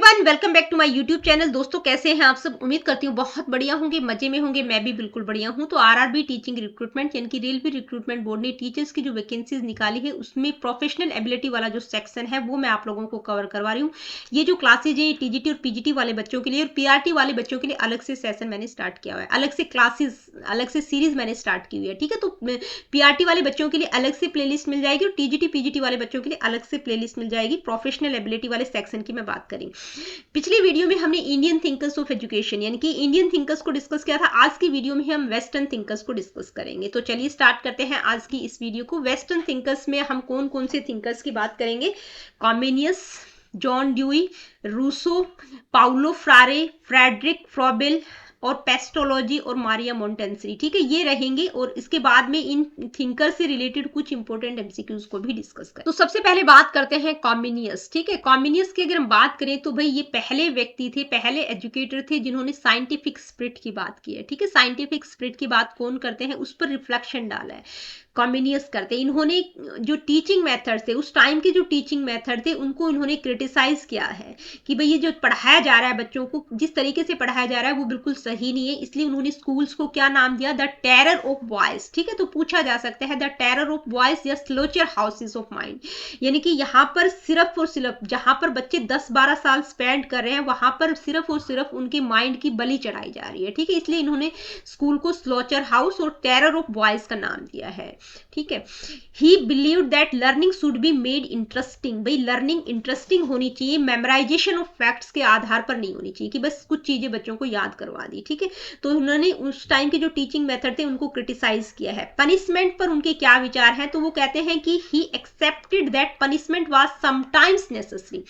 Everyone, welcome back to my YouTube channel. दोस्तों, कैसे हैं आप सब? उम्मीद करती हूँ बहुत बढ़िया होंगे, मजे में होंगे। मैं भी बिल्कुल बढ़िया हूँ। तो आरआरबी टीचिंग रिक्रूटमेंट यानी कि रेलवे रिक्रूटमेंट बोर्ड ने टीचर्स की जो वैकेंसीज निकाली है उसमें प्रोफेशनल एबिलिटी वाला जो सेक्शन है वो मैं आप लोगों को कवर करवा रही हूँ। ये जो क्लासेज है टीजीटी और पीजीटी वाले बच्चों के लिए और पीआरटी वाले बच्चों के लिए अलग से सेशन मैंने स्टार्ट किया हुआ है, अलग से क्लासेज, अलग से सीरीज मैंने स्टार्ट की हुई है। ठीक है, तो पीआरटी वाले बच्चों के लिए अलग से प्लेलिस्ट मिल जाएगी और टीजीटी पीजीटी वाले बच्चों के लिए अलग से प्लेलिस्ट मिल जाएगी। प्रोफेशनल एबिलिटी वाले सेक्शन की मैं बात करेंगे। पिछली वीडियो में हमने इंडियन थिंकर्स ऑफ एजुकेशन यानी कि इंडियन थिंकर्स को डिस्कस किया था। आज की वीडियो में हम वेस्टर्न थिंकर्स को डिस्कस करेंगे। तो चलिए स्टार्ट करते हैं आज की इस वीडियो को। वेस्टर्न थिंकर्स में हम कौन कौन से थिंकर्स की बात करेंगे? Comenius, John Dewey, Rousseau, Paulo Freire, Friedrich Froebel और पेस्टोलॉजी और मारिया मोंटेंसरी। ठीक है, ये रहेंगे और इसके बाद में इन थिंकर से रिलेटेड कुछ इंपॉर्टेंट एमसीक्यूज को भी डिस्कस करें। तो सबसे पहले बात करते हैं कॉम्बिनियस। ठीक है, कॉम्बिनियस की अगर हम बात करें तो भाई ये पहले व्यक्ति थे, पहले एजुकेटर थे जिन्होंने साइंटिफिक स्पिरिट की बात की है। ठीक है, साइंटिफिक स्पिरिट की बात कौन करते हैं, उस पर रिफ्लेक्शन डाला है, कॉम्बिनियस करते हैं। इन्होंने जो टीचिंग मेथड थे, उस टाइम के जो टीचिंग मेथड थे उनको इन्होंने क्रिटिसाइज किया है कि भाई ये जो पढ़ाया जा रहा है बच्चों को, जिस तरीके से पढ़ाया जा रहा है वो बिल्कुल सही नहीं है। इसलिए उन्होंने स्कूल्स को क्या नाम दिया? The terror of boys. ठीक है, तो पूछा जा सकता है द टेरर ऑफ बॉयज या स्लोचर हाउसेस ऑफ माइंड, यानी कि यहाँ पर सिर्फ और सिर्फ जहां पर बच्चे 10-12 साल स्पेंड कर रहे हैं वहां पर सिर्फ और सिर्फ उनके माइंड की बलि चढ़ाई जा रही है। ठीक है, इसलिए इन्होंने स्कूल को स्लोचर हाउस और टेरर ऑफ बॉयज का नाम दिया है। ठीक है, ही believe that learning should be made interesting. भाई लर्निंग इंटरेस्टिंग होनी चाहिए, मेमोराइजेशन ऑफ फैक्ट्स के आधार पर नहीं होनी चाहिए कि बस कुछ चीजें बच्चों को याद करवा दी। ठीक है, तो उन्होंने उस टाइम के जो टीचिंग मेथड थे उनको क्रिटिसाइज किया है। पनिशमेंट पर उनके क्या विचार हैं, तो वो कहते हैं कि he accepted that punishment was sometimes necessary.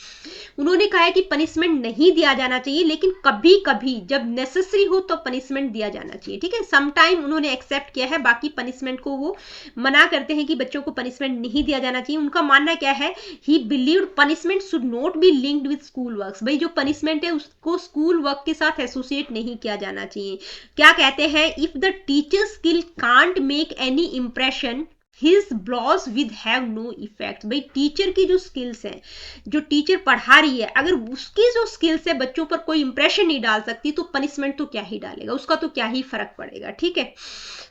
उन्होंने कहा है कि पनिशमेंट नहीं दिया जाना चाहिए लेकिन कभी कभी जब नेसेसरी हो तो पनिशमेंट दिया जाना चाहिए। ठीक है, समटाइम उन्होंने एक्सेप्ट किया है, बाकी पनिशमेंट को वो मना करते हैं कि बच्चों को पनिशमेंट नहीं दिया जाना चाहिए। उनका मानना क्या है? ही believed punishment should not be linked with school works. भाई जो पनिशमेंट है उसको स्कूल वर्क के साथ एसोसिएट नहीं किया जाना चाहिए। क्या कहते हैं? If the teacher skill can't make any impression his blows with have no effect. भाई टीचर की जो स्किल्स हैं, जो टीचर पढ़ा रही है, अगर उसकी जो स्किल्स है बच्चों पर कोई इंप्रेशन नहीं डाल सकती तो पनिशमेंट तो क्या ही डालेगा, उसका तो क्या ही फर्क पड़ेगा। ठीक है,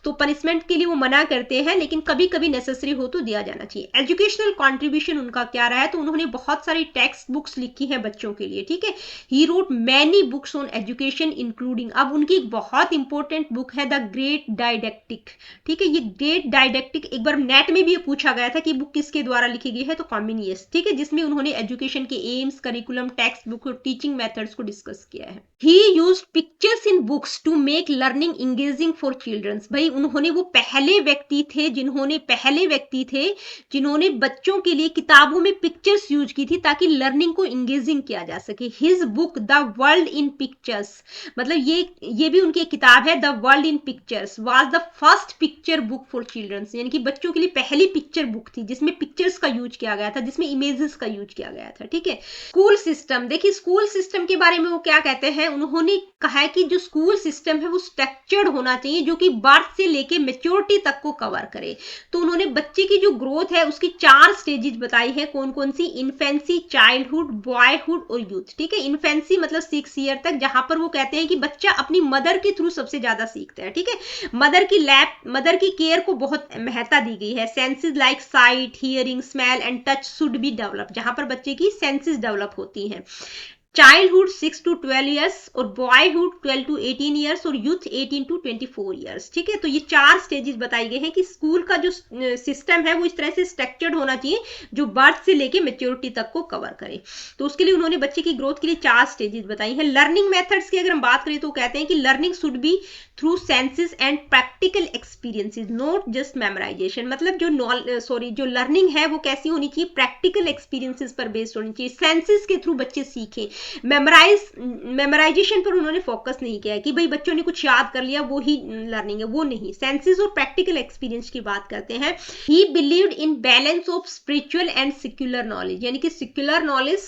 तो पनिशमेंट के लिए वो मना करते हैं लेकिन कभी कभी नेसेसरी हो तो दिया जाना चाहिए। एजुकेशनल कॉन्ट्रीब्यूशन उनका क्या रहा है, तो उन्होंने बहुत सारी टेक्स्ट बुक्स लिखी हैं बच्चों के लिए। ठीक है, he wrote many books on education including, अब उनकी एक बहुत इंपॉर्टेंट बुक है द ग्रेट डाइडेक्टिक। ठीक है, ये ग्रेट डाइडेक्टिक एक बार नेट में भी पूछा गया था कि बुक किसके द्वारा लिखी गई है, तो कॉम्बिनियस। ठीक है, जिसमें उन्होंने एजुकेशन के एम्स, करिकुलम, टेक्स्ट बुक और टीचिंग मेथड्स को डिस्कस किया है। He used pictures in books to make learning engaging for childrens. भाई उन्होंने वो पहले व्यक्ति थे जिन्होंने बच्चों के लिए किताबों में पिक्चर्स यूज की थी ताकि लर्निंग को इंगेजिंग किया जा सके। His book the world in pictures, मतलब ये भी उनकी एक किताब है, the world in pictures was the first picture book for childrens, यानी कि बच्चों के लिए पहली पिक्चर बुक थी जिसमें पिक्चर्स का यूज किया गया था, जिसमें इमेजेस का यूज किया गया था। ठीक है, स्कूल सिस्टम, देखिए स्कूल सिस्टम के बारे में वो क्या कहते हैं, उन्होंने कहा है कि जो स्कूल सिस्टम है वो स्ट्रक्चर्ड होना चाहिए जो कि बर्थ से लेके मैच्योरिटी तक को कवर करे। तो उन्होंने बच्चे की जो ग्रोथ है उसकी 4 स्टेजेस बताई है। कौन कौन सी? इन्फेंसी, चाइल्डहुड, बॉयहुड और यूथ। ठीक है, इन्फेंसी मतलब 6 ईयर तक, जहां पर वो कहते हैं कि बच्चा अपनी मदर के थ्रू सबसे ज्यादा सीखता है। ठीक है, मदर की केयर को बहुत महत्ता दी गई है। Senses like site, hearing, smell and touch should be develop, जहां पर बच्चे की सेंसेस डेवलप होती हैं। चाइल्डहुड 6 to 12 ईयर्स और बॉयहुड 12 to 18 ईयर्स और यूथ 18 to 24 ईयर्स। ठीक है, तो ये 4 स्टेजेस बताई गई हैं कि स्कूल का जो सिस्टम है वो इस तरह से स्ट्रक्चर्ड होना चाहिए जो बर्थ से लेके मैच्योरिटी तक को कवर करे। तो उसके लिए उन्होंने बच्चे की ग्रोथ के लिए 4 स्टेजेस बताई हैं। लर्निंग मेथड्स की अगर हम बात करें तो कहते हैं कि learning should be through senses and practical experiences, not just memorisation. मतलब जो लर्निंग है वो कैसी होनी चाहिए? प्रैक्टिकल एक्सपीरियंसेस पर बेस्ड होनी चाहिए, सेंसेस के थ्रू बच्चे सीखें। मेमोराइजेशन पर उन्होंने फोकस नहीं किया है कि भाई बच्चों ने कुछ याद कर लिया वो ही लर्निंग है, वो नहीं। सेंसेस और प्रैक्टिकल एक्सपीरियंस की बात करते हैं। ही believed in balance of spiritual and secular knowledge, यानी कि सेक्युलर नॉलेज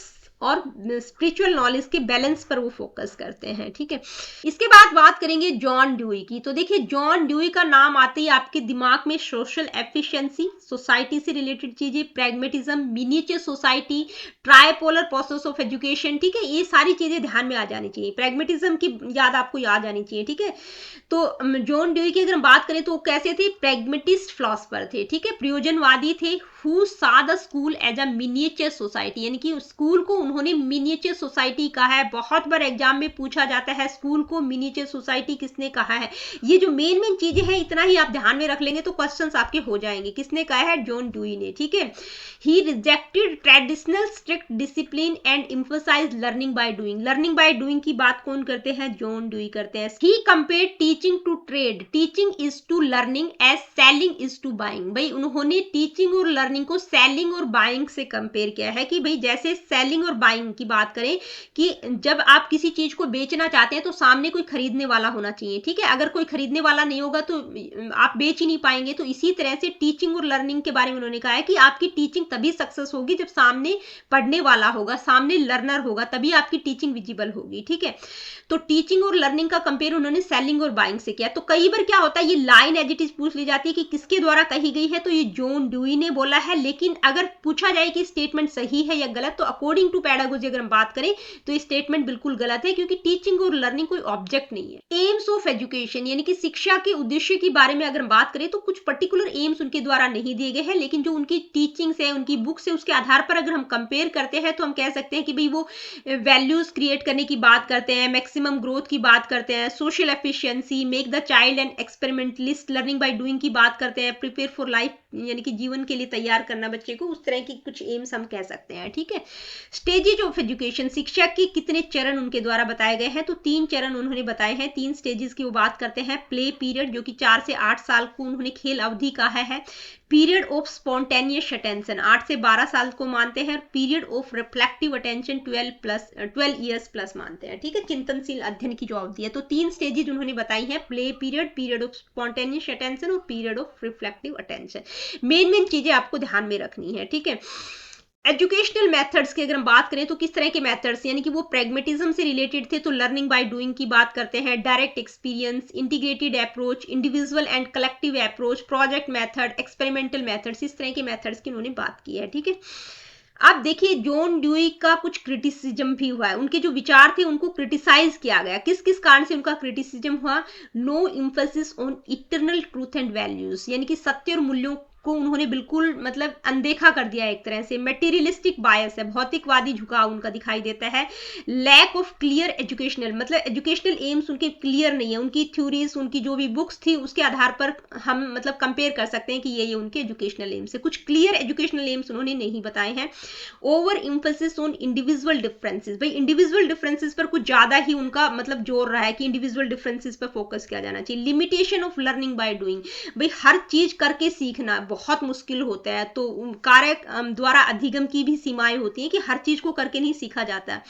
और स्पिरिचुअल नॉलेज के बैलेंस पर वो फोकस करते हैं। ठीक है, इसके बाद बात करेंगे जॉन ड्यूई की। तो देखिए, जॉन ड्यूई का नाम आते ही आपके दिमाग में सोशल एफिशिएंसी, सोसाइटी से रिलेटेड चीजें, pragmatism, miniature society, tripolar process of education, ठीक है, ये सारी चीजें ध्यान में आ जानी चाहिए। प्रैग्मेटिज्म की याद आपको याद आनी चाहिए। ठीक है, तो जॉन ड्यूई की अगर हम बात करें तो वो कैसे थे, प्रैग्मेटिस्ट फिलोसफर थे। ठीक है, प्रयोजनवादी थे, who saw the school as a miniature society, यानी कि स्कूल को उन्होंने मिनिएचर सोसाइटी कहा है। बहुत बार एग्जाम में पूछा जाता है स्कूल को मिनिएचर सोसाइटी किसने कहा है। ये जो मेन चीजें हैं, इतना ही आप ध्यान में रख लेंगे तो क्वेश्चंस आपके हो जाएंगे। किसने कहा है, जॉन ड्यूई ने। ठीक है, he rejected traditional strict discipline and emphasise learning by doing. Learning by doing की बात कौन करते हैं, जॉन ड्यूई करते हैं। He compared teaching to trade, teaching is to learning as selling is to buying. भाई उन्होंने टीचिंग और लर्निंग को सेलिंग और बाइंग से कंपेयर किया है कि भाई जैसे सेलिंग और बाइंग की बात करें कि जब आप किसी चीज को बेचना चाहते हैं तो सामने कोई खरीदने वाला होना चाहिए। ठीक है, अगर कोई खरीदने वाला नहीं होगा तो आप बेच ही नहीं पाएंगे। तो इसी तरह से टीचिंग और लर्निंग के बारे में उन्होंने कहा है कि आपकी टीचिंग तभी सक्सेस होगी जब सामने पढ़ने वाला होगा, सामने लर्नर होगा, तभी आपकी टीचिंग विजिबल होगी। ठीक है, तो टीचिंग और लर्निंग का कंपेयर उन्होंने सेलिंग और बाइंग से किया। तो कई बार क्या होता है, ये लाइन एज इट इज पूछ ली जाती है कि किसके द्वारा कही गई है, तो ये जॉन ड्यूई ने बोला है। लेकिन अगर पूछा जाए कि स्टेटमेंट सही है या गलत, तो अकॉर्डिंग टू पैडागोजी अगर हम बात करें तो ये स्टेटमेंट बिल्कुल गलत है, क्योंकि टीचिंग और लर्निंग कोई ऑब्जेक्ट नहीं है। एम्स ऑफ एजुकेशन यानी कि शिक्षा के उद्देश्य के बारे में अगर हम बात करें तो कुछ पर्टिकुलर एम्स उनके द्वारा नहीं दिए गए हैं, लेकिन जो उनकी टीचिंग्स है, उनकी बुक्स है, उसके आधार पर अगर हम कंपेयर करते हैं तो हम कह सकते हैं कि भाई वो वैल्यूज क्रिएट करने की बात करते हैं, मैक्सिमम ग्रोथ की बात करते हैं, social efficiency, make the child and experimentalist, learning by doing की बात करते हैं, प्रिपेयर फॉर लाइफ यानी कि जीवन के लिए तैयार करना बच्चे को, उस तरह की कुछ एम्स हम कह सकते हैं। ठीक है, स्टेजेज ऑफ एजुकेशन, शिक्षा के कितने चरण उनके द्वारा बताए गए हैं, तो 3 चरण उन्होंने बताए हैं, 3 स्टेजेस की वो बात करते हैं। प्ले पीरियड जो कि 4 से 8 साल को उन्होंने खेल अवधि कहा है। पीरियड ऑफ स्पॉन्टेनियस अटेंशन 8 से 12 साल को मानते हैं। Period of reflective attention 12 years plus मानते हैं। ठीक है, चिंतनशील अध्ययन की जो अवधि है, तो 3 स्टेजेज उन्होंने बताई हैं, play period, period of spontaneous attention और period of reflective attention. Main चीजें आपको ध्यान में रखनी है। ठीक है, एजुकेशनल मेथड्स की अगर हम बात करें तो किस तरह के मेथड्स, यानी कि वो प्रैग्मेटिज्म से रिलेटेड थे, तो लर्निंग बाय डूइंग की बात करते हैं, direct experience, integrated approach, individual and collective approach, project method, experimental methods, इस तरह के मेथड्स की उन्होंने बात की है। ठीक है, अब देखिए जॉन ड्यूई का कुछ क्रिटिसिज्म भी हुआ है, उनके जो विचार थे उनको क्रिटिसाइज किया गया। किस किस कारण से उनका क्रिटिसिज्म हुआ, no emphasis on eternal truth and values, यानी कि सत्य और मूल्यों को उन्होंने बिल्कुल मतलब अनदेखा कर दिया एक तरह से। मटेरियलिस्टिक बायस है, भौतिकवादी झुकाव उनका दिखाई देता है। लैक ऑफ क्लियर एजुकेशनल, मतलब एजुकेशनल एम्स उनके क्लियर नहीं है, उनकी थ्योरीज, उनकी जो भी बुक्स थी उसके आधार पर हम मतलब कंपेयर कर सकते हैं कि ये उनके एजुकेशनल एम्स है। कुछ क्लियर एजुकेशनल एम्स उन्होंने नहीं बताए हैं। Over emphasis on individual differences, भाई इंडिविजुअल डिफरेंसेस पर कुछ ज्यादा ही उनका मतलब जोर रहा है कि इंडिविजुअल डिफरेंसेस पर फोकस किया जाना चाहिए। Limitation of learning by doing, भाई हर चीज करके सीखना बहुत मुश्किल होता है, तो कार्य द्वारा अधिगम की भी सीमाएं होती हैं कि हर चीज को करके नहीं सीखा जाता है।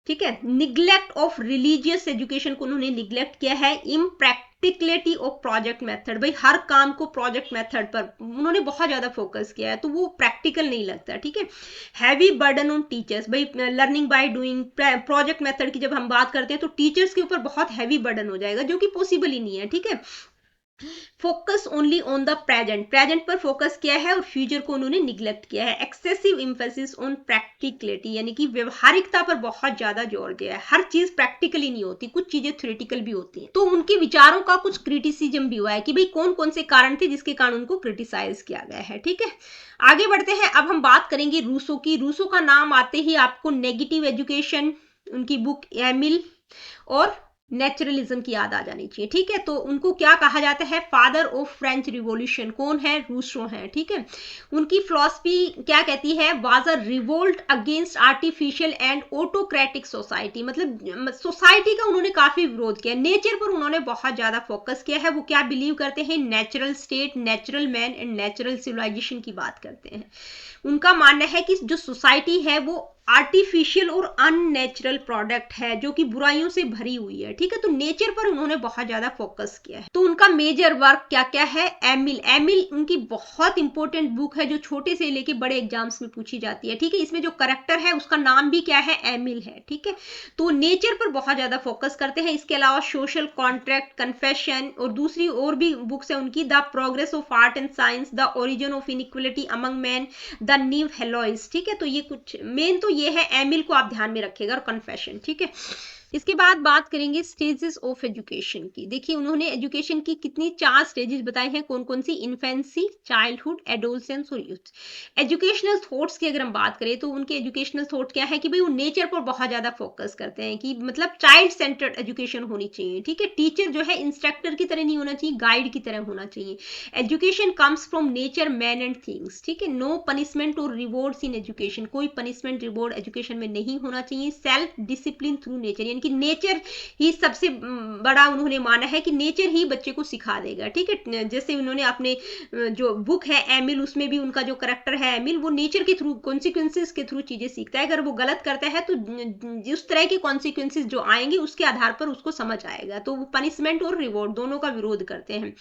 ठीक है, निग्लेक्ट ऑफ रिलीजियस एजुकेशन को उन्होंने निग्लेक्ट किया है। इम्प्रैक्टिकलिटी ऑफ प्रोजेक्ट मेथड, भाई हर काम को प्रोजेक्ट मेथड पर उन्होंने बहुत ज्यादा फोकस किया है, तो वो प्रैक्टिकल नहीं लगता। ठीक है, हैवी बर्डन ऑन टीचर्स, भाई learning by doing project method की जब हम बात करते हैं तो टीचर्स के ऊपर बहुत हैवी बर्डन हो जाएगा, जो कि पॉसिबल ही नहीं है। ठीक है, focus only on the present, present पर फोकस किया है और फ्यूचर को उन्होंने निग्लेक्ट किया है। एक्सेसिव एम्फेसिस ऑन प्रैक्टिकलिटी, यानी कि व्यवहारिकता पर बहुत ज्यादा जोर दिया है। हर चीज प्रैक्टिकली नहीं होती, कुछ चीजें थ्योरेटिकल भी होती हैं। तो उनके विचारों का कुछ क्रिटिसिज्म भी हुआ है कि भाई कौन कौन से कारण थे जिसके कारण उनको क्रिटिसाइज किया गया है। ठीक है, आगे बढ़ते हैं। अब हम बात करेंगे रूसो की। रूसो का नाम आते ही आपको नेगेटिव एजुकेशन, उनकी बुक एमिल और नेचुरलिज्म की याद आ जानी चाहिए। ठीक है, तो उनको क्या कहा जाता है, फादर ऑफ फ्रेंच रिवॉल्यूशन। कौन है, रूसो है। ठीक है, उनकी फिलॉसफी क्या कहती है, was a revolt against artificial and autocratic society, मतलब सोसाइटी का उन्होंने काफी विरोध किया। नेचर पर उन्होंने बहुत ज्यादा फोकस किया है। वो क्या बिलीव करते हैं, natural state, natural man and natural civilisation की बात करते हैं। उनका मानना है कि जो सोसाइटी है वो आर्टिफिशियल और अननेचुरल प्रोडक्ट है जो कि बुराइयों से भरी हुई है, ठीक है। तो नेचर पर उन्होंने बहुत ज्यादा फोकस किया है। तो उनका मेजर वर्क क्या क्या है? एमिल। एमिल उनकी बहुत इंपॉर्टेंट बुक है जो छोटे से लेके बड़े एग्जाम्स में पूछी जाती है, ठीक है। इसमें जो करेक्टर है उसका नाम भी क्या है? एमिल है, ठीक है। तो नेचर पर बहुत ज्यादा फोकस करते हैं। इसके अलावा सोशल कॉन्ट्रैक्ट, कन्फेशन और दूसरी और भी बुक्स है उनकी, the progress of art and science, the origin of inequality among man, the new Heloise, ठीक है। तो ये कुछ मेन तो ये है, एमिल को आप ध्यान में रखिएगा, और कन्फेशन, ठीक है। इसके बाद बात करेंगे स्टेजेस ऑफ एजुकेशन की। देखिए उन्होंने एजुकेशन की कितनी 4 स्टेजेस बताए हैं, कौन कौन सी? इन्फेंसी, चाइल्डहुड, एडोलसेंस और यूथ। एजुकेशनल थॉट्स की अगर हम बात करें तो उनके एजुकेशनल थॉट क्या है कि भाई वो नेचर पर बहुत ज्यादा फोकस करते हैं, कि मतलब चाइल्ड सेंटर्ड एजुकेशन होनी चाहिए, ठीक है। टीचर जो है इंस्ट्रक्टर की तरह नहीं होना चाहिए, गाइड की तरह होना चाहिए। Education comes from nature, man and things, ठीक है। नो पनिशमेंट और रिवॉर्ड्स इन एजुकेशन, कोई पनिशमेंट रिवॉर्ड एजुकेशन में नहीं होना चाहिए। सेल्फ डिसिप्लिन थ्रू नेचर, कि नेचर ही सबसे बड़ा उन्होंने माना है कि नेचर ही बच्चे को सिखा देगा, ठीक है। जैसे उन्होंने अपने जो बुक है एमिल, उसमें भी उनका जो करेक्टर है एमिल, वो नेचर के थ्रू, कॉन्सिक्वेंसेस के थ्रू चीजें सीखता है। अगर वो गलत करता है तो जिस तरह के कॉन्सिक्वेंसेस जो आएंगे उसके आधार पर उसको समझ आएगा। तो वो पनिशमेंट और रिवॉर्ड दोनों का विरोध करते हैं।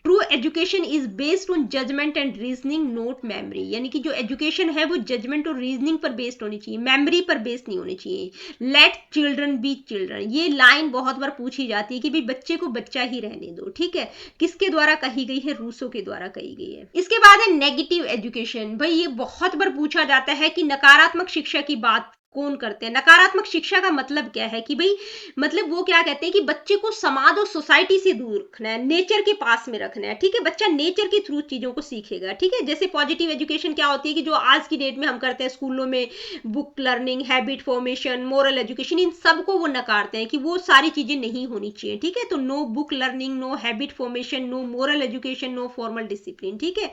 True education is based on judgement and reasoning, not memory, यानी कि जो एजुकेशन है वो जजमेंट और रीजनिंग पर बेस्ड होनी चाहिए, मेमोरी पर बेस्ड नहीं होनी चाहिए। लेट चिल्ड्रन बी चिल्ड्रन, ये लाइन बहुत बार पूछी जाती है कि भाई बच्चे को बच्चा ही रहने दो, ठीक है। किसके द्वारा कही गई है? रूसो के द्वारा कही गई है। इसके बाद है नेगेटिव एजुकेशन। भाई ये बहुत बार पूछा जाता है कि नकारात्मक शिक्षा की बात कौन करते हैं। नकारात्मक शिक्षा का मतलब क्या है कि भाई मतलब वो क्या कहते हैं कि बच्चे को समाज और सोसाइटी से दूर रखना है, नेचर के पास में रखना है, ठीक है। बच्चा नेचर के थ्रू चीजों को सीखेगा, ठीक है। जैसे पॉजिटिव एजुकेशन क्या होती है कि जो आज की डेट में हम करते हैं स्कूलों में, book learning, habit formation, moral education, इन सबको वो नकारते हैं कि वो सारी चीजें नहीं होनी चाहिए, ठीक है। तो no book learning, no habit formation, no moral education, no formal discipline, ठीक है।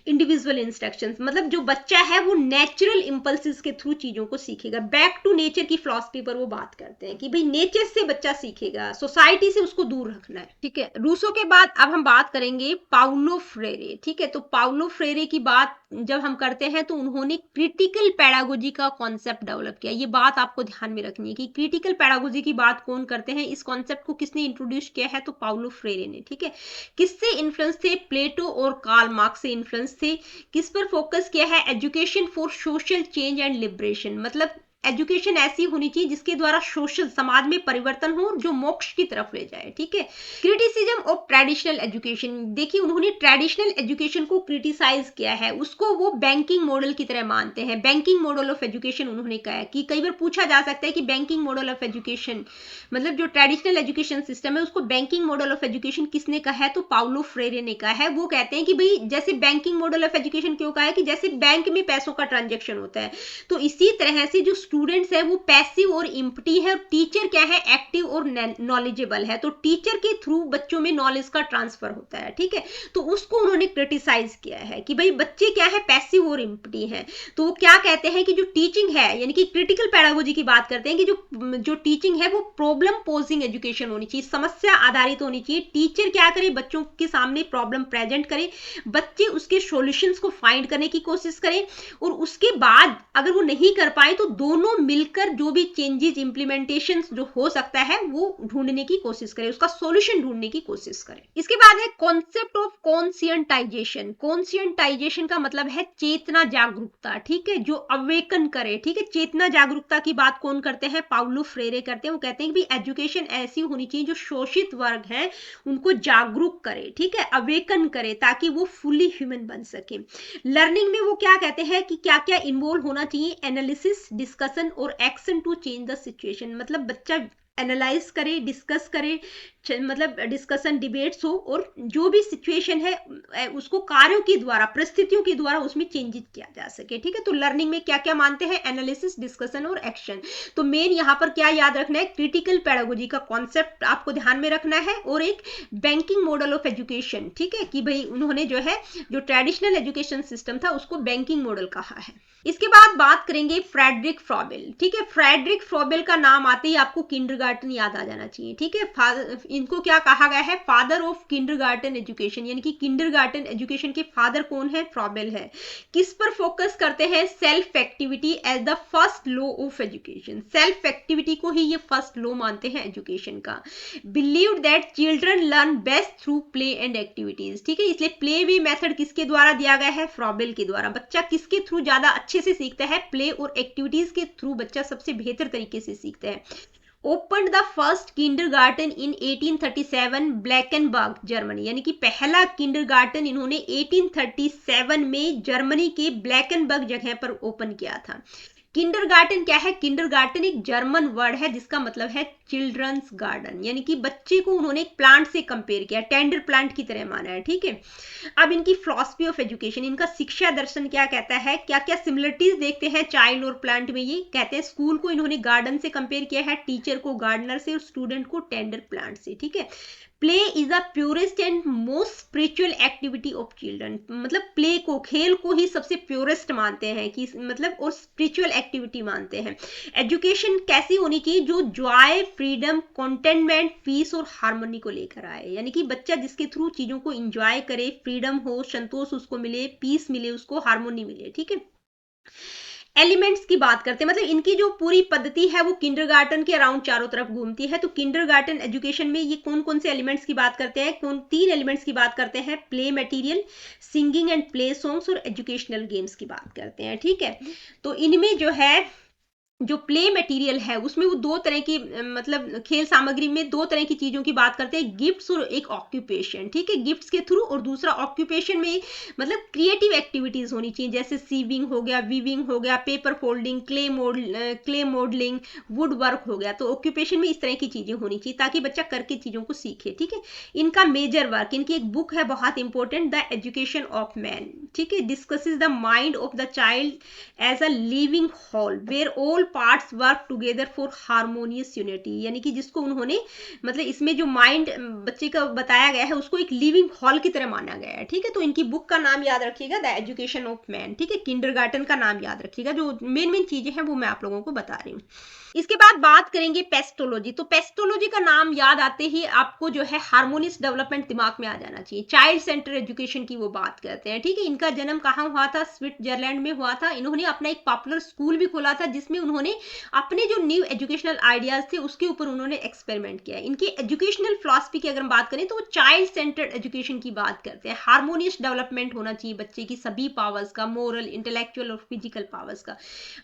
इंडिविजुअल इंस्ट्रक्शंस, मतलब जो बच्चा है वो नेचुरल इंपल्सेस के थ्रू चीजों को सीखेगा। बैक टू नेचर की फिलॉसफी पर वो बात करते हैं कि भाई नेचर से बच्चा सीखेगा, सोसाइटी से उसको दूर रखना है, ठीक है। रूसो के बाद अब हम बात करेंगे पाउलो फ्रेरे, ठीक है। तो पाउलो फ्रेरे की बात जब हम करते हैं तो उन्होंने क्रिटिकल पेडागोजी का कॉन्सेप्ट डेवलप किया। ये बात आपको ध्यान में रखनी है कि क्रिटिकल पेडागोजी की बात कौन करते हैं। इस कॉन्सेप्ट को किसने इंट्रोड्यूस किया है? तो पाउलो फ्रेरे ने, ठीक है। किससे इन्फ्लुएंस थे? प्लेटो और कार्ल मार्क्स से इन्फ्लुएंस थे। किस पर फोकस किया है? Education for social change and liberation, मतलब एजुकेशन ऐसी होनी चाहिए जिसके द्वारा सोशल, समाज में परिवर्तन हो जो मोक्ष की तरफ ले जाए, ठीक है। क्रिटिसिज्म ऑफ ट्रेडिशनल एजुकेशन, देखिए उन्होंने ट्रेडिशनल एजुकेशन को क्रिटिसाइज किया है, उसको वो बैंकिंग मॉडल की तरह मानते हैं। बैंकिंग मॉडल ऑफ एजुकेशन उन्होंने कहा है कि कई बार पूछा जा सकता है कि बैंकिंग मॉडल ऑफ एजुकेशन, मतलब जो ट्रेडिशनल एजुकेशन सिस्टम है उसको बैंकिंग मॉडल ऑफ एजुकेशन किसने कहा है? तो पाउलो फ्रेरे ने कहा है। वो कहते हैं कि भाई जैसे बैंकिंग मॉडल ऑफ एजुकेशन क्यों कहा है कि जैसे बैंक में पैसों का ट्रांजेक्शन होता है, तो इसी तरह से जो स्टूडेंट्स है वो पैसिव और इम्प्टी है, और टीचर क्या है? एक्टिव और नॉलेजेबल है। तो टीचर के थ्रू बच्चों में नॉलेज का ट्रांसफर होता है, ठीक है। तो उसको उन्होंने क्रिटिसाइज किया है कि भाई बच्चे क्या है? पैसिव और इम्प्टी है। तो वो क्या कहते हैं कि जो टीचिंग है, यानी कि क्रिटिकल पेडागोजी की बात करते हैं कि जो टीचिंग है वो प्रॉब्लम पोजिंग एजुकेशन होनी चाहिए, समस्या आधारित होनी चाहिए। टीचर क्या करे? बच्चों के सामने प्रॉब्लम प्रेजेंट करे, बच्चे उसके सॉल्यूशंस को फाइंड करने की कोशिश करें, और उसके बाद अगर वो नहीं कर पाए तो दोनों मिलकर जो भी चेंजेस, इंप्लीमेंटेशन जो हो सकता है वो ढूंढने की कोशिश करें, उसका सॉल्यूशन ढूंढने की कोशिश करें। इसके बाद है कॉन्सेप्ट ऑफ कॉन्शियंटाइजेशन। कॉन्शियंटाइजेशन का मतलब है चेतना जागरूकता, ठीक है, जो अवेकन करे, ठीक है। चेतना जागरूकता की बात कौन करते हैं? पाउलो फ्रेरे करते हैं। वो कहते हैं कि एजुकेशन ऐसी होनी चाहिए जो शोषित वर्ग है उनको जागरूक करे, ठीक है, अवेकन करे, ताकि वो फुली ह्यूमन बन सके। लर्निंग में वो क्या कहते हैं कि क्या क्या इन्वॉल्व होना चाहिए? एनालिसिस, डिस्कशन और action to change the situation, मतलब बच्चा एनालाइज करे, डिस्कस करे, मतलब डिस्कशन, डिबेट्स हो, और जो भी सिचुएशन है उसको कार्यों के द्वारा, परिस्थितियों के द्वारा उसमें चेंजेस किया जा सके, ठीक है। तो लर्निंग में क्या क्या मानते हैं? एनालिसिस, डिस्कशन और एक्शन। तो मेन यहाँ पर क्या याद रखना है? क्रिटिकल पेडागोजी का कॉन्सेप्ट आपको ध्यान में रखना है, और एक बैंकिंग मॉडल ऑफ एजुकेशन, ठीक है, कि भाई उन्होंने जो है जो ट्रेडिशनल एजुकेशन सिस्टम था उसको बैंकिंग मॉडल कहा है। इसके बाद बात करेंगे फ्रेडरिक फ्रॉबेल, ठीक है। फ्रेडरिक फ्रॉबेल का नाम आते ही आपको किंडरगार्टन किंडरगार्टन याद आ जाना चाहिए, ठीक है। इनको क्या कहा गया है, फादर ऑफ किंडरगार्टन एजुकेशन, यानी कि किंडरगार्टन एजुकेशन के फादर कौन है, फ्रॉबेल है। किस पर फोकस करते हैं, self activity as the first law of education, self activity को ही ये फर्स्ट लॉ मानते हैं एजुकेशन का। Believe that children learn best through play and activities, ठीक है, इसलिए प्ले वे मेथड किसके द्वारा दिया गया है, फ्रॉबेल के द्वारा। बच्चा किसके थ्रू ज्यादा अच्छे से सीखता है, प्ले और एक्टिविटीज के थ्रू बच्चा सबसे बेहतर तरीके से सीखता है। Opened the first kindergarten in 1837 Blankenburg Germany, यानी कि पहला किंडरगार्टन इन्होंने 1837 में जर्मनी के ब्लैकेनबर्ग जगह पर ओपन किया था। किंडरगार्टन क्या है, किंडरगार्टन एक जर्मन वर्ड है जिसका मतलब है चिल्ड्रंस गार्डन, यानी कि बच्चे को उन्होंने एक प्लांट से कंपेयर किया, टेंडर प्लांट की तरह माना है, ठीक है। अब इनकी फिलॉसफी ऑफ एजुकेशन, इनका शिक्षा दर्शन क्या कहता है, क्या क्या सिमिलरिटीज देखते हैं चाइल्ड और प्लांट में, ये कहते हैं स्कूल को इन्होंने गार्डन से कंपेयर किया है, टीचर को गार्डनर से और स्टूडेंट को टेंडर प्लांट से, ठीक है। Play is the purest and most spiritual activity of children, मतलब प्ले को, खेल को ही सबसे प्योरेस्ट मानते हैं कि मतलब और स्पिरिचुअल एक्टिविटी मानते हैं। एजुकेशन कैसी होनी चाहिए, जो जॉय, फ्रीडम, कंटेनमेंट, पीस और हार्मनी को लेकर आए, यानी कि बच्चा जिसके थ्रू चीजों को एंजॉय करे, फ्रीडम हो, संतोष उसको मिले, पीस मिले उसको, हार्मोनी मिले, ठीक है। एलिमेंट्स की बात करते हैं, मतलब इनकी जो पूरी पद्धति है वो किंडरगार्टन के अराउंड चारों तरफ घूमती है। तो किंडरगार्टन एजुकेशन में ये कौन कौन से एलिमेंट्स की बात करते हैं, तीन एलिमेंट्स की बात करते हैं, play material, singing and play songs और एजुकेशनल गेम्स की बात करते हैं, ठीक है। तो इनमें जो है जो प्ले मटेरियल है उसमें वो दो तरह की मतलब खेल सामग्री में दो तरह की चीजों की बात करते हैं, गिफ्ट्स और एक ऑक्यूपेशन, ठीक है, गिफ्ट्स के थ्रू, और दूसरा ऑक्यूपेशन में मतलब क्रिएटिव एक्टिविटीज होनी चाहिए, जैसे सीविंग हो गया, वीविंग हो गया, paper folding, clay modelling, would work हो गया। तो ऑक्यूपेशन में इस तरह की चीजें होनी चाहिए ताकि बच्चा करके चीजों को सीखे, ठीक है। इनका मेजर वर्क, इनकी एक बुक है बहुत important, the education of man, ठीक है, discusses the mind of the child as a living whole where all parts work together for harmonious unity, यानी कि जिसको उन्होंने मतलब इसमें जो माइंड बच्चे का बताया गया है उसको एक लिविंग हॉल की तरह माना गया है, ठीक है। तो इनकी बुक का नाम याद रखिएगा, द एजुकेशन ऑफ मैन, ठीक है। किंडरगार्टन का नाम याद रखिएगा, जो मेन चीजें हैं वो मैं आप लोगों को बता रही हूँ। इसके बाद बात करेंगे पेस्टोलॉजी। तो पेस्टोलॉजी का नाम याद आते ही आपको जो है हार्मोनियस डेवलपमेंट दिमाग में आ जाना चाहिए, चाइल्ड सेंटर एजुकेशन की वो बात करते हैं, ठीक है। इनका जन्म कहाँ हुआ था, स्विट्जरलैंड में हुआ था। इन्होंने अपना एक पॉपुलर स्कूल भी खोला था जिसमें उन्होंने अपने जो न्यू एजुकेशनल आइडियाज थे उसके ऊपर उन्होंने एक्सपेरिमेंट किया। इनकी एजुकेशनल फिलॉसफी की अगर हम बात करें तो वो चाइल्ड सेंटर्ड एजुकेशन की बात करते हैं, हार्मोनियस डेवलपमेंट होना चाहिए बच्चे की सभी पावर्स का, मोरल, इंटेलेक्चुअल और फिजिकल पावर्स का।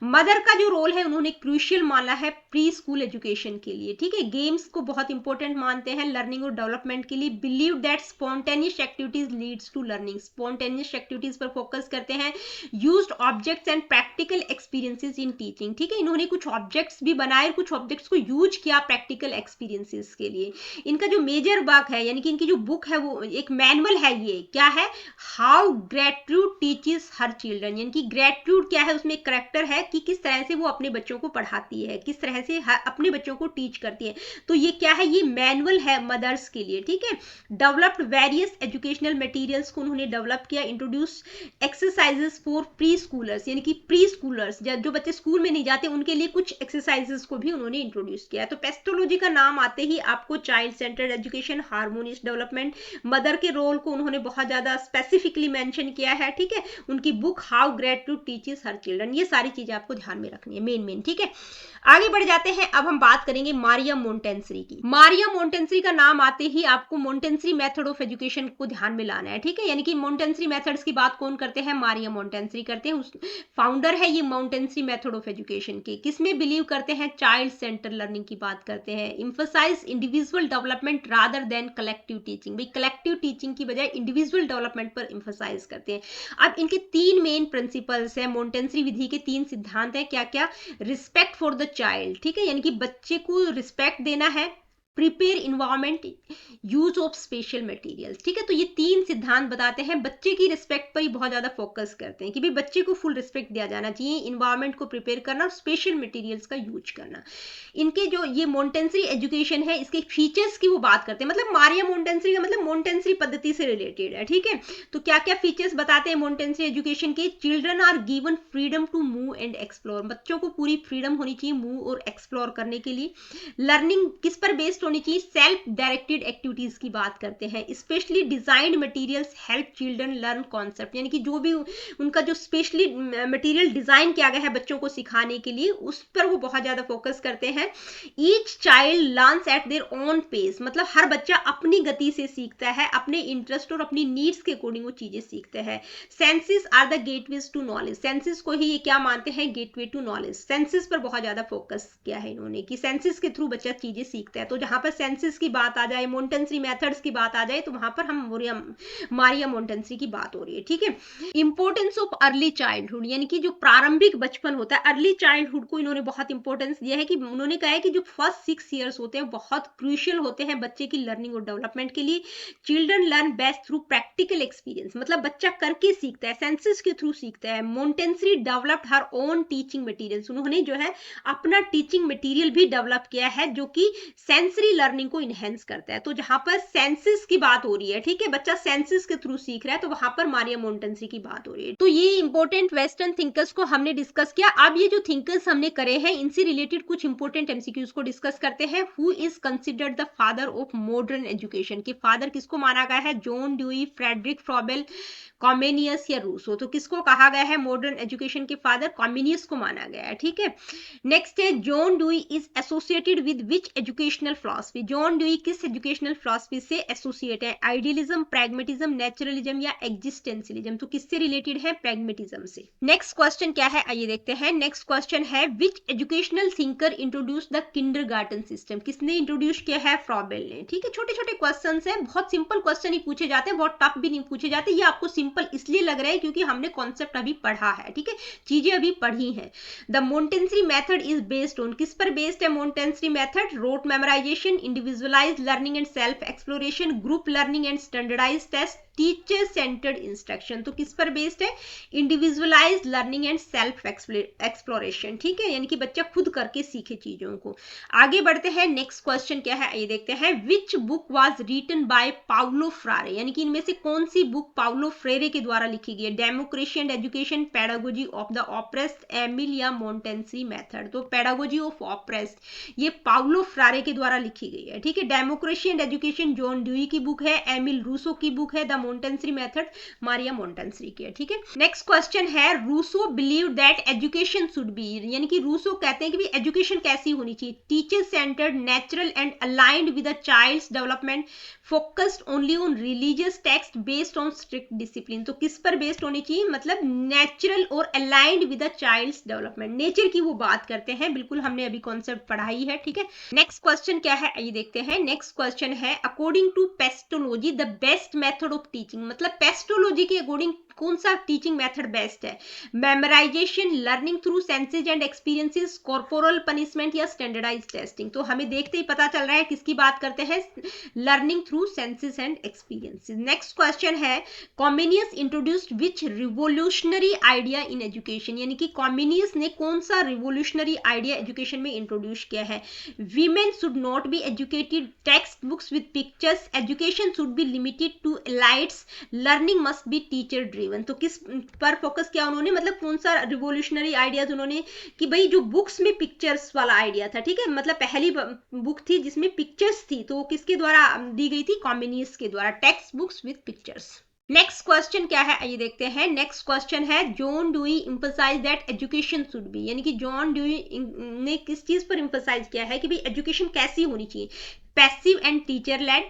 मदर का जो रोल है उन्होंने क्रूशियल माना है प्री स्कूल एजुकेशन के लिए, ठीक है। गेम्स को बहुत इंपॉर्टेंट मानते हैं लर्निंग और डेवलपमेंट के लिए। Believe that spontaneous activities leads to learning, spontaneous activities पर फोकस करते हैं। Used objects and practical experiences in teaching, ठीक है। इन्होंने कुछ ऑब्जेक्ट्स भी बनाए, कुछ ऑब्जेक्ट्स को यूज किया प्रैक्टिकल एक्सपीरियंसेस के लिए। इनका जो मेजर वर्क है यानी कि इनकी जो बुक है वो एक मैनुअल है, ये क्या है, how gratitude teaches her children, यानी कि ग्रेटिट्यूड क्या है, उसमें एक करेक्टर है कि किस तरह से वो अपने बच्चों को पढ़ाती है, किस तरह से अपने बच्चों को टीच करती है। तो ये क्या है, ये मैनुअल है मदर्स के लिए, ठीक है। डेवलप्ड वेरियस एजुकेशनल मटेरियल्स को उन्होंने डेवलप किया। Introduce exercises for pre schoolers, यानी कि प्री स्कूलर्स जो बच्चे स्कूल में नहीं जाते उनके लिए कुछ एक्सरसाइजेस को भी उन्होंने इंट्रोड्यूस किया। तो पेस्टोलॉजी का नाम आते ही आपको child centred education, harmonious development, mother के रोल को उन्होंने बहुत ज्यादा स्पेसिफिकली मेंशन किया है, ठीक है। उनकी book how gratitude teaches her children, ये सारी चीजें आपको ध्यान में रखनी है मेन, ठीक है। आगे बढ़ जाते हैं, अब हम बात करेंगे मारिया मोंटेंसरी की। मारिया मोंटेंसरी का नाम आते ही आपको मोंटेंसरी मेथड ऑफ एजुकेशन को ध्यान में लाना है, ठीक है। यानी कि मोंटेंसरी मेथड्स की बात कौन करते हैं, मारिया मोंटेंसरी करते हैं। उस फाउंडर है ये मोंटेंसरी मेथड ऑफ एजुकेशन के। किसमें बिलीव करते हैं, चाइल्ड सेंटर लर्निंग की बात करते हैं। Emphasise individual development rather than collective teaching, भाई कलेक्टिव टीचिंग की बजाय इंडिविजुअल डेवलपमेंट पर एम्फसाइज करते हैं। अब इनके तीन मेन प्रिंसिपल्स है, मोंटेंसरी विधि के तीन सिद्धांत है, क्या क्या, रिस्पेक्ट फॉर द चाइल्ड, ठीक है, यानी कि बच्चे को रिस्पेक्ट देना है, prepare environment, use of special materials. ठीक है, तो ये 3 सिद्धांत बताते हैं, बच्चे की रिस्पेक्ट पर ही बहुत ज्यादा फोकस करते हैं कि भाई बच्चे को फुल रिस्पेक्ट दिया जाना चाहिए, इन्वायरमेंट को प्रिपेयर करना और स्पेशल मटेरियल्स का यूज करना। इनके जो ये मोंटेसरी एजुकेशन है, इसके फीचर्स की वो बात करते हैं, मतलब मारिया मोंटेसरी का मतलब मोंटेसरी पद्धति से रिलेटेड है। ठीक है, तो क्या क्या फीचर्स बताते हैं मोंटेसरी एजुकेशन के? Children are given freedom to move and explore, बच्चों को पूरी फ्रीडम होनी चाहिए मूव और एक्सप्लोर करने के लिए। लर्निंग किस पर बेस्ड होनी चाहिए? सेल्फ डायरेक्टेड एक्टिविटीज की बात करते हैं। Specially designed materials help children learn concept, यानी कि जो भी उनका जो स्पेशली मटेरियल डिजाइन किया गया है बच्चों को सिखाने के लिए, उस पर वो बहुत ज्यादा फोकस करते हैं। Each child learns at their own pace, मतलब हर बच्चा अपनी गति से सीखता है, अपने इंटरेस्ट और अपनी नीड्स के अकॉर्डिंग वो चीजें सीखते हैं। Senses are the gateways to knowledge, senses को ही ये क्या मानते हैं? Gateway to knowledge. सेंसेस पर बहुत ज्यादा फोकस किया है इन्होंने कि सेंसेस के थ्रू बच्चा चीजें सीखता है। तो जहां पर सेंसेस की बात आ जाए, मोंटेसरी मेथड्स की बात आ जाए, तो वहां पर हम मारिया मोंटेसरी की बात हो रही है। ठीक है, इंपॉर्टेंस ऑफ अर्ली चाइल्डहुड, यानी कि जो प्रारंभिक बचपन होता है, अर्ली चाइल्डहुड को इन्होंने बहुत इंपॉर्टेंस दिया है कि उन्होंने कहा है कि जो फर्स्ट 6 ईयर्स होते हैं बहुत क्रूशियल होते हैं बच्चे की लर्निंग और डेवलपमेंट के लिए। Children learn best through practical experience, मतलब बच्चा करके सीखता है, सेंसेस के थ्रू सीखता है। Montessori developed her own teaching materials, उन्होंने जो है अपना टीचिंग मटेरियल भी डेवलप किया है जो कि सेंसरी लर्निंग को इनहेंस करता है। तो जहां पर सेंसेस की बात हो रही है, ठीक है, बच्चा सेंसेस के थ्रू सीख रहा है, तो वहां पर मारिया मोंटेसरी की बात हो रही है। तो ये इंपॉर्टेंट वेस्टर्न थिंकर्स को हमने डिस्कस किया। अब ये जो थिंकर्स हमने करे हैं, इनसे रिलेटेड कुछ इंपॉर्टेंट एमसीक्यूज को डिस्कस करते हैं। Who is considered the father of modern education, के फादर किसको माना गया है? John dewy, Frederick Froebel, Comenius या रूसो। तो किसको कहा गया है मॉडर्न एजुकेशन के फादर? कॉमेनियस को माना गया है। ठीक है, नेक्स्ट है John dewy is associated with which educational philosophy, John dewy किस एजुकेशनल फिलॉसफी से एसोसिएट है? आइडियलिज्म, प्रैग्मेटिज्म, नेचुरलिज्म या एग्जिस्टेंशियलिज्म। तो किससे रिलेटेड है? प्रैग्मेटिज्म से। नेक्स्ट क्वेश्चन क्या है, आइए देखते हैं। नेक्स्ट क्वेश्चन है which educational thinker introduce the kindergarten system, किसने इंट्रोड्यूस किया है? फ्रॉबेल ने। ठीक है, छोटे छोटे क्वेश्चन है, बहुत सिंपल क्वेश्चन ही पूछे जाते हैं, बहुत टफ भी नहीं पूछे जाते। ये आपको सिंपल इसलिए लग रहा है क्योंकि हमने कॉन्सेप्ट अभी पढ़ा है। ठीक है, चीजें अभी पढ़ी हैं। The Montessori method is based on, किस पर बेस्ड है Montessori method? Rote memorisation, individualised learning and self exploration, group learning and standardised test, teacher centred instruction. तो किस पर बेस्ड है? Individualised learning and self exploration. ठीक है, यानी कि बच्चा खुद करके सीखे चीजों को। आगे बढ़ते हैं, नेक्स्ट क्वेश्चन क्या है ये देखते हैं। Which book was written by Paulo Freire, यानी कि इनमें से कौन सी बुक पाउलो फ्रेरे के द्वारा लिखी गई है? Democracy and education, pedagogy of the oppressed, Emile या मोंटेसरी मेथड। तो पेडागोजी ऑफ ऑप्रेस्ड ये पाउलो फ्रारे के द्वारा लिखी गई है। ठीक है, democracy and education John Dewey की बुक है, एमिल रूसो की बुक है, the Montessori method Maria Montessori की है। ठीक है, नेक्स्ट क्वेश्चन है Rousseau believe that education should be, यानी कि रूसो कहते हैं कि भी एजुकेशन कैसी होनी चाहिए? Teacher centred, natural and aligned with the child's development, focused only on religious text, based on strict discipline. तो किस पर बेस्ड होनी चाहिए? मतलब नेचुरल और aligned with the child's development, nature की वो बात करते हैं, बिल्कुल हमने अभी कॉन्सेप्ट पढ़ाई है। ठीक है, नेक्स्ट क्वेश्चन क्या है ये देखते हैं। नेक्स्ट क्वेश्चन है according to Pestalozzi the best method of teaching, मतलब पेस्टोलॉजी के अकॉर्डिंग कौन सा टीचिंग मेथड बेस्ट है? Memorisation, learning through senses and experiences, corporal punishment या स्टैंडर्डाइज्ड टेस्टिंग। तो हमें देखते ही पता चल रहा है किसकी बात करते हैं, learning through senses and experiences. Next question है Comenius introduced which revolutionary idea in education, यानी कि कॉमेनियस ने कौन सा रिवोल्यूशनरी आइडिया एजुकेशन में इंट्रोड्यूस किया है? Women should not be educated, text books with pictures, education should be limited to elites, learning must be teacher driven. तो किस पर फोकस किया उन्होंने, मतलब कौन सा रिवोल्यूशनरी आइडियाज उन्होंने? कि भाई जो बुक्स में पिक्चर्स वाला आइडिया था। ठीक है, मतलब पहली बुक थी जिसमें पिक्चर्स थी, तो किसके द्वारा दी गई थी? कॉमेनियस के द्वारा, text books with pictures. Next question क्या है ये देखते हैं। नेक्स्ट क्वेश्चन है John Dewey emphasise that education should be, यानी कि जॉन ड्यूई ने किस चीज पर एम्फसाइज किया है कि भाई एजुकेशन कैसी होनी चाहिए? Passive and teacher led,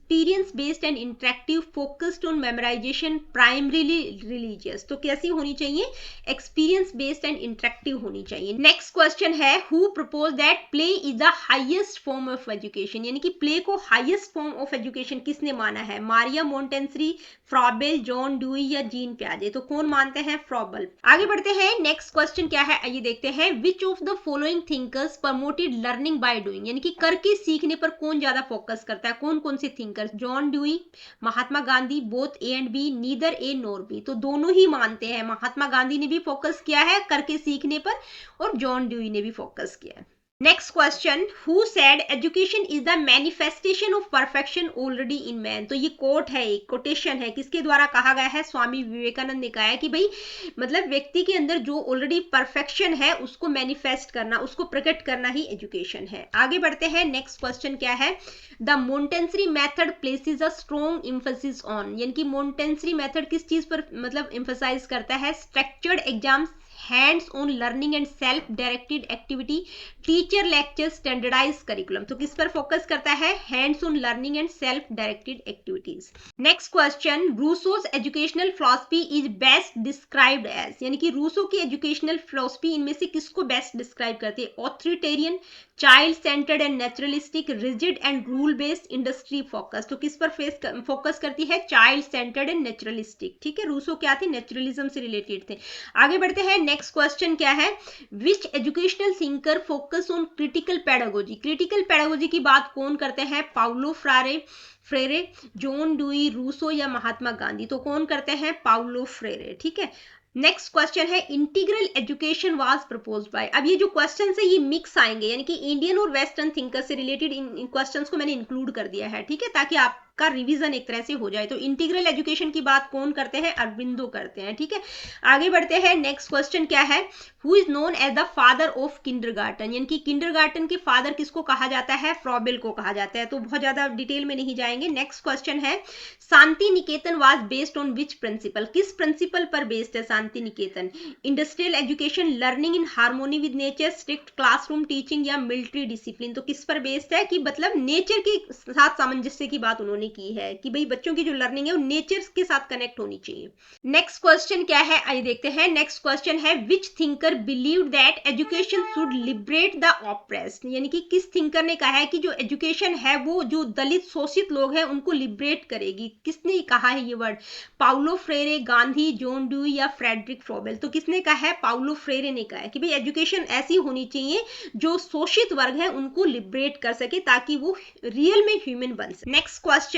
experience based and interactive, focused on memorisation, primarily religious. तो कैसी होनी चाहिए? एक्सपीरियंस बेस्ड एंड इंटरेक्टिव होनी चाहिए। नेक्स्ट क्वेश्चन है, who propose that play is the highest form of education, यानी कि प्ले को हाईएस्ट फॉर्म ऑफ एजुकेशन किसने माना है? Maria Montessori, Froebel, John Dewey या जीन पियाजे। तो कौन मानते हैं? फ्रॉबेल। आगे बढ़ते हैं, नेक्स्ट क्वेश्चन क्या है आइए देखते हैं। Which of the following thinkers promoted learning by doing, यानी कि करके सीखने पर कौन ज्यादा फोकस करता है? कौन कौन से thinkers? John Dewey, Mahatma Gandhi, both A and B, neither A nor B. तो दोनों ही मानते हैं, महात्मा गांधी ने भी फोकस किया है करके सीखने पर और जॉन ड्यूई ने भी फोकस किया है। Next question, who said education is the manifestation of perfection already in man. तो ये कोट है, एक कोटेशन है, किसके द्वारा कहा गया है? स्वामी विवेकानंद ने कहा है कि भाई मतलब व्यक्ति के अंदर जो ऑलरेडी परफेक्शन है उसको मैनिफेस्ट करना, उसको प्रकट करना ही एजुकेशन है। आगे बढ़ते हैं, नेक्स्ट क्वेश्चन क्या है? The Montessori method places a strong emphasis on, यानी कि मोंटेसरी मेथड किस चीज पर मतलब एम्फेसाइज करता है? Structured exams, hands on learning and self directed activity, teacher lecture, standardise curriculum. तो किस पर फोकस करता है? Hands on learning and self directed activities. Next question, Rousseau's educational philosophy is best described as, यानी कि Rousseau की educational philosophy इनमें से किसको बेस्ट डिस्क्राइब करती है? Authoritarian, child centred and naturalistic, rigid and rule based, industry focus. तो किस पर फोकस करती है? Child centred and naturalistic. ठीक है, रूसो क्या थे? नेचुरलिज्म से रिलेटेड थे। आगे बढ़ते हैं, नेक्स्ट क्वेश्चन क्या है? Which educational thinker focus on critical pedagogy. Critical pedagogy की बात कौन करते हैं? Paulo Freire, John Dewey, Rousseau या महात्मा गांधी। तो कौन करते हैं? Paulo Freire. ठीक है, नेक्स्ट क्वेश्चन है, integral education was proposed by. अब ये जो क्वेश्चन है ये मिक्स आएंगे, यानी कि इंडियन और वेस्टर्न थिंकर से रिलेटेड इन क्वेश्चंस को मैंने इंक्लूड कर दिया है। ठीक है, ताकि आपका रिवीजन एक तरह से हो जाए। तो इंटीग्रल एजुकेशन की बात कौन करते हैं? अरबिंदो करते हैं। ठीक है, आगे बढ़ते हैं, नेक्स्ट क्वेश्चन क्या है? Who is known as the father of kindergarten, यानी कि किंडरगार्टन के फादर किसको कहा जाता है? फ्रॉबेल को कहा जाता है। तो बहुत ज्यादा डिटेल में नहीं जाएंगे। नेक्स्ट क्वेश्चन है, Shantiniketan was based on which principle. किस प्रिंसिपल पर बेस्ड है Shantiniketan? Industrial education, learning in harmony with nature, strict classroom teaching या मिलिट्री डिसिप्लिन। तो किस पर बेस्ड है? कि मतलब नेचर के साथ सामंजस्य की बात उन्होंने की है कि भाई बच्चों की जो लर्निंग है वो नेचर के साथ कनेक्ट होनी चाहिए। नेक्स्ट क्वेश्चन क्या है आइए देखते हैं। नेक्स्ट क्वेश्चन है, which thinker believed that education should liberate the oppressed, यानी कि किस थिंकर ने कहा है कि जो एजुकेशन है वो जो दलित शोषित लोग हैं उनको लिबरेट करेगी? किसने कहा है ये word? Paulo Freire, Gandhi, John Dewey या फ्रेडरिक फ्रॉबेल। तो किसने कहा है? पाउलो फ्रेरे ने कहा है कि भाई एजुकेशन ऐसी होनी चाहिए जो शोषित वर्ग है उनको लिबरेट कर सके ताकि वो रियल में ह्यूमन बन सके। Next question,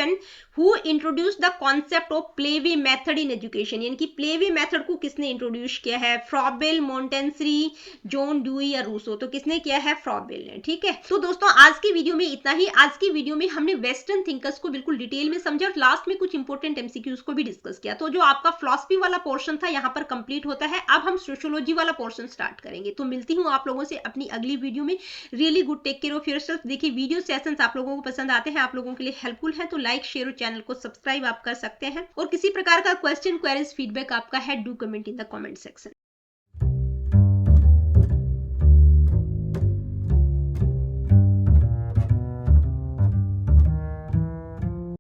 who introduce the concept of playway method in education, यानी कि प्लेवे मेथड को किसने इंट्रोड्यूस किया है? फ्रॉबेल, मोंटेसरी, जॉन ड्यूई या रूसो। तो किसने किया है? फ्रॉबेल ने। ठीक है, तो दोस्तों आज की वीडियो में इतना ही। आज की वीडियो में हमने वेस्टर्न थिंकर्स को बिल्कुल डिटेल में समझा और लास्ट में कुछ इंपॉर्टेंट एमसीक्यूज को भी डिस्कस किया। तो जो आपका फिलॉसफी वाला पोर्शन था यहाँ पर कंप्लीट होता है। अब हम सोशियोलॉजी वाला पोर्शन स्टार्ट करेंगे। तो मिलती हूँ आप लोगों से अपनी अगली वीडियो में। Really good, take care of yourself. देखिए वीडियो सेशंस आप लोगों को पसंद आते हैं, आप लोगों के लिए हेल्पफुल है, तो लाइक शेयर और चैनल को सब्सक्राइब आप कर सकते हैं। और किसी प्रकार का क्वेश्चन, क्वेरीज, फीडबैक आपका है, do comment in the comment section.